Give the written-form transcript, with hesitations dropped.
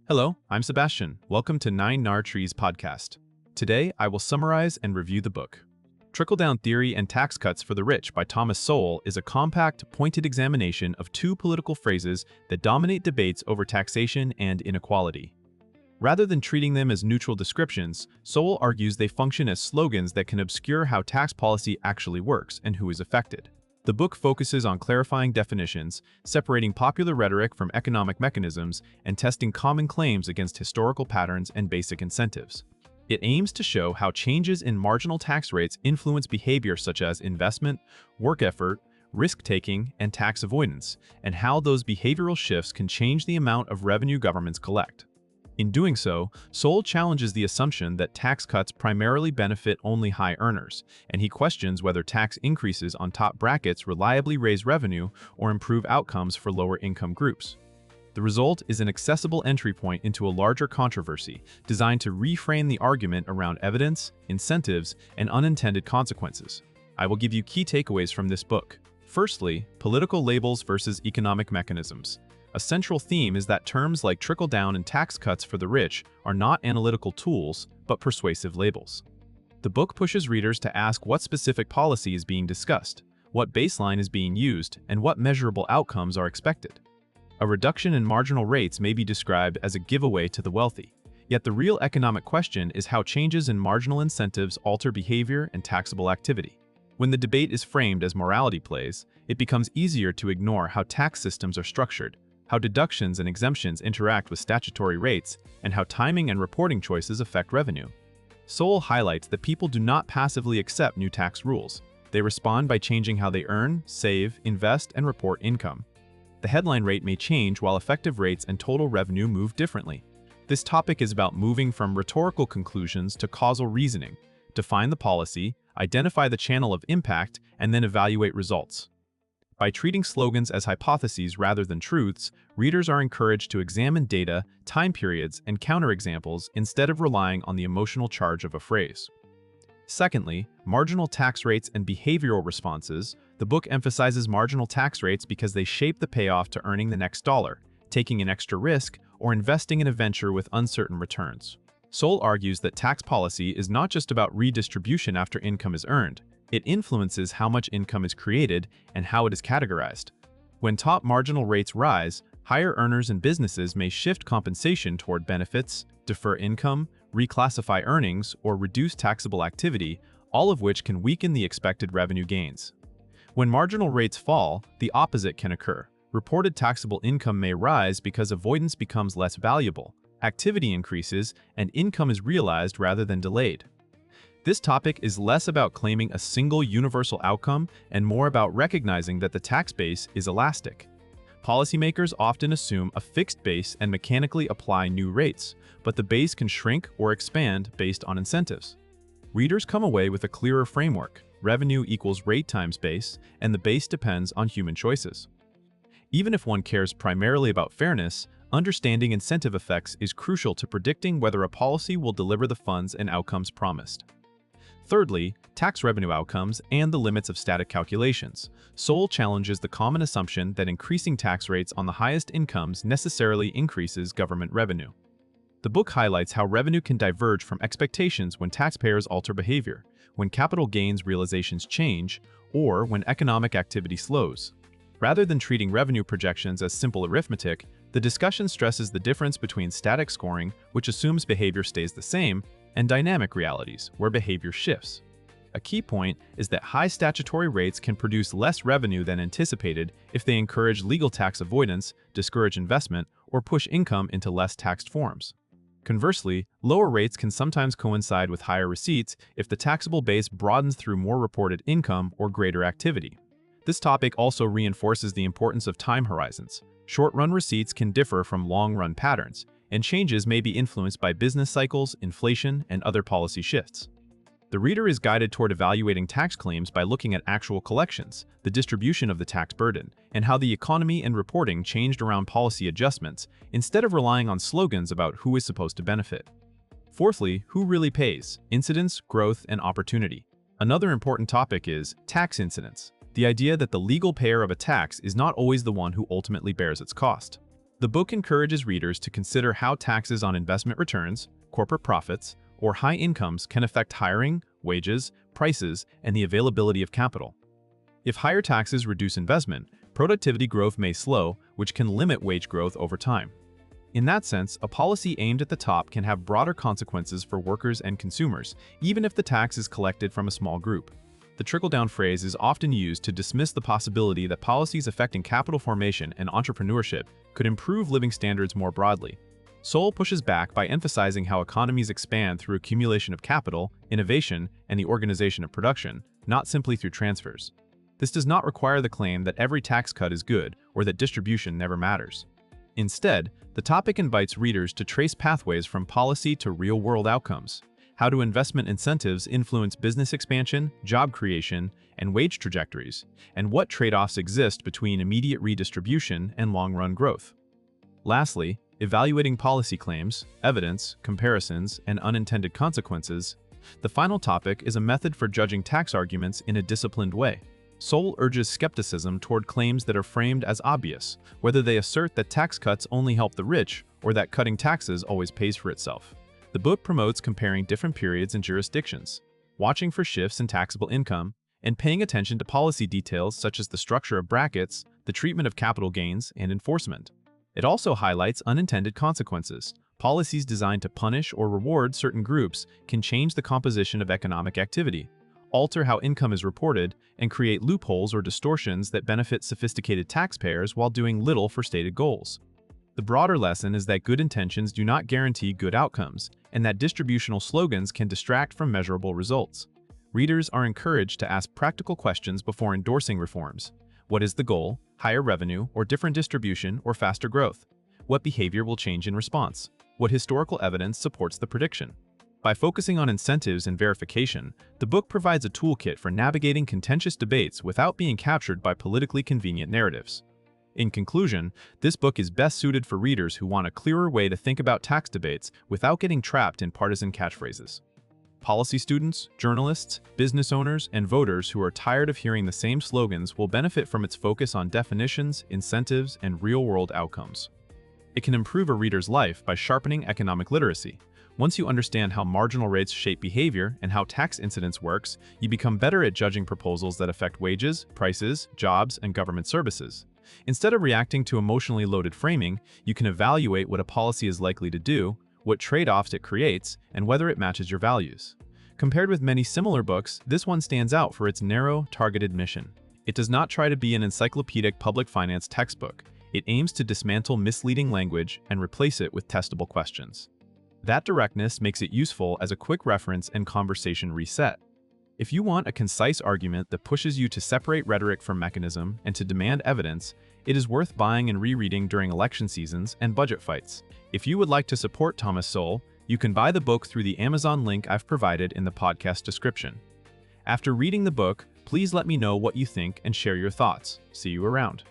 Hello, I'm Sebastian. Welcome to Nine Nar Trees podcast. Today, I will summarize and review the book. Trickle-Down Theory and Tax Cuts for the Rich by Thomas Sowell is a compact, pointed examination of two political phrases that dominate debates over taxation and inequality. Rather than treating them as neutral descriptions, Sowell argues they function as slogans that can obscure how tax policy actually works and who is affected. The book focuses on clarifying definitions, separating popular rhetoric from economic mechanisms, and testing common claims against historical patterns and basic incentives. It aims to show how changes in marginal tax rates influence behavior such as investment, work effort, risk-taking, and tax avoidance, and how those behavioral shifts can change the amount of revenue governments collect. In doing so, Sowell challenges the assumption that tax cuts primarily benefit only high earners, and he questions whether tax increases on top brackets reliably raise revenue or improve outcomes for lower-income groups. The result is an accessible entry point into a larger controversy designed to reframe the argument around evidence, incentives, and unintended consequences. I will give you key takeaways from this book. Firstly, political labels versus economic mechanisms. A central theme is that terms like trickle-down and tax cuts for the rich are not analytical tools, but persuasive labels. The book pushes readers to ask what specific policy is being discussed, what baseline is being used, and what measurable outcomes are expected. A reduction in marginal rates may be described as a giveaway to the wealthy, yet the real economic question is how changes in marginal incentives alter behavior and taxable activity. When the debate is framed as morality plays, it becomes easier to ignore how tax systems are structured, how deductions and exemptions interact with statutory rates, and how timing and reporting choices affect revenue. Sowell highlights that people do not passively accept new tax rules. They respond by changing how they earn, save, invest, and report income. The headline rate may change while effective rates and total revenue move differently. This topic is about moving from rhetorical conclusions to causal reasoning. Define the policy, identify the channel of impact, and then evaluate results. By treating slogans as hypotheses rather than truths, readers are encouraged to examine data, time periods, and counterexamples instead of relying on the emotional charge of a phrase. Secondly, marginal tax rates and behavioral responses. The book emphasizes marginal tax rates because they shape the payoff to earning the next dollar, taking an extra risk, or investing in a venture with uncertain returns. Sowell argues that tax policy is not just about redistribution after income is earned. It influences how much income is created and how it is categorized. When top marginal rates rise, higher earners and businesses may shift compensation toward benefits, defer income, reclassify earnings, or reduce taxable activity, all of which can weaken the expected revenue gains. When marginal rates fall, the opposite can occur. Reported taxable income may rise because avoidance becomes less valuable, activity increases, and income is realized rather than delayed. This topic is less about claiming a single universal outcome and more about recognizing that the tax base is elastic. Policymakers often assume a fixed base and mechanically apply new rates, but the base can shrink or expand based on incentives. Readers come away with a clearer framework: revenue equals rate times base, and the base depends on human choices. Even if one cares primarily about fairness, understanding incentive effects is crucial to predicting whether a policy will deliver the funds and outcomes promised. Thirdly, tax revenue outcomes and the limits of static calculations. Sowell challenges the common assumption that increasing tax rates on the highest incomes necessarily increases government revenue. The book highlights how revenue can diverge from expectations when taxpayers alter behavior, when capital gains realizations change, or when economic activity slows. Rather than treating revenue projections as simple arithmetic, the discussion stresses the difference between static scoring, which assumes behavior stays the same, and dynamic realities, where behavior shifts. A key point is that high statutory rates can produce less revenue than anticipated if they encourage legal tax avoidance, discourage investment, or push income into less taxed forms. Conversely, lower rates can sometimes coincide with higher receipts if the taxable base broadens through more reported income or greater activity. This topic also reinforces the importance of time horizons. Short-run receipts can differ from long-run patterns, and changes may be influenced by business cycles, inflation, and other policy shifts. The reader is guided toward evaluating tax claims by looking at actual collections, the distribution of the tax burden, and how the economy and reporting changed around policy adjustments, instead of relying on slogans about who is supposed to benefit. Fourthly, who really pays? Incidence, growth, and opportunity. Another important topic is tax incidence, the idea that the legal payer of a tax is not always the one who ultimately bears its cost. The The book encourages readers to consider how taxes on investment returns, corporate profits, or high incomes can affect hiring, wages, prices, and the availability of capital. If higher taxes reduce investment, productivity growth may slow, which can limit wage growth over time. In that sense, a policy aimed at the top can have broader consequences for workers and consumers, even if the tax is collected from a small group. The trickle-down phrase is often used to dismiss the possibility that policies affecting capital formation and entrepreneurship could improve living standards more broadly. Sowell pushes back by emphasizing how economies expand through accumulation of capital, innovation, and the organization of production, not simply through transfers. This does not require the claim that every tax cut is good or that distribution never matters. Instead, the topic invites readers to trace pathways from policy to real-world outcomes. How do investment incentives influence business expansion, job creation, and wage trajectories? And what trade-offs exist between immediate redistribution and long-run growth? Lastly, evaluating policy claims, evidence, comparisons, and unintended consequences. The final topic is a method for judging tax arguments in a disciplined way. Sowell urges skepticism toward claims that are framed as obvious, whether they assert that tax cuts only help the rich or that cutting taxes always pays for itself. The book promotes comparing different periods and jurisdictions, watching for shifts in taxable income, and paying attention to policy details such as the structure of brackets, the treatment of capital gains, and enforcement. It also highlights unintended consequences. Policies designed to punish or reward certain groups can change the composition of economic activity, alter how income is reported, and create loopholes or distortions that benefit sophisticated taxpayers while doing little for stated goals. The broader lesson is that good intentions do not guarantee good outcomes, and that distributional slogans can distract from measurable results. Readers are encouraged to ask practical questions before endorsing reforms. What is the goal? Higher revenue, or different distribution, or faster growth? What behavior will change in response? What historical evidence supports the prediction? By focusing on incentives and verification, the book provides a toolkit for navigating contentious debates without being captured by politically convenient narratives. In conclusion, this book is best suited for readers who want a clearer way to think about tax debates without getting trapped in partisan catchphrases. Policy students, journalists, business owners, and voters who are tired of hearing the same slogans will benefit from its focus on definitions, incentives, and real-world outcomes. It can improve a reader's life by sharpening economic literacy. Once you understand how marginal rates shape behavior and how tax incidence works, you become better at judging proposals that affect wages, prices, jobs, and government services. Instead of reacting to emotionally loaded framing, you can evaluate what a policy is likely to do, what trade-offs it creates, and whether it matches your values. Compared with many similar books, this one stands out for its narrow, targeted mission. It does not try to be an encyclopedic public finance textbook. It aims to dismantle misleading language and replace it with testable questions. That directness makes it useful as a quick reference and conversation reset. If you want a concise argument that pushes you to separate rhetoric from mechanism and to demand evidence, it is worth buying and rereading during election seasons and budget fights. If you would like to support Thomas Sowell, you can buy the book through the Amazon link I've provided in the podcast description. After reading the book, please let me know what you think and share your thoughts. See you around.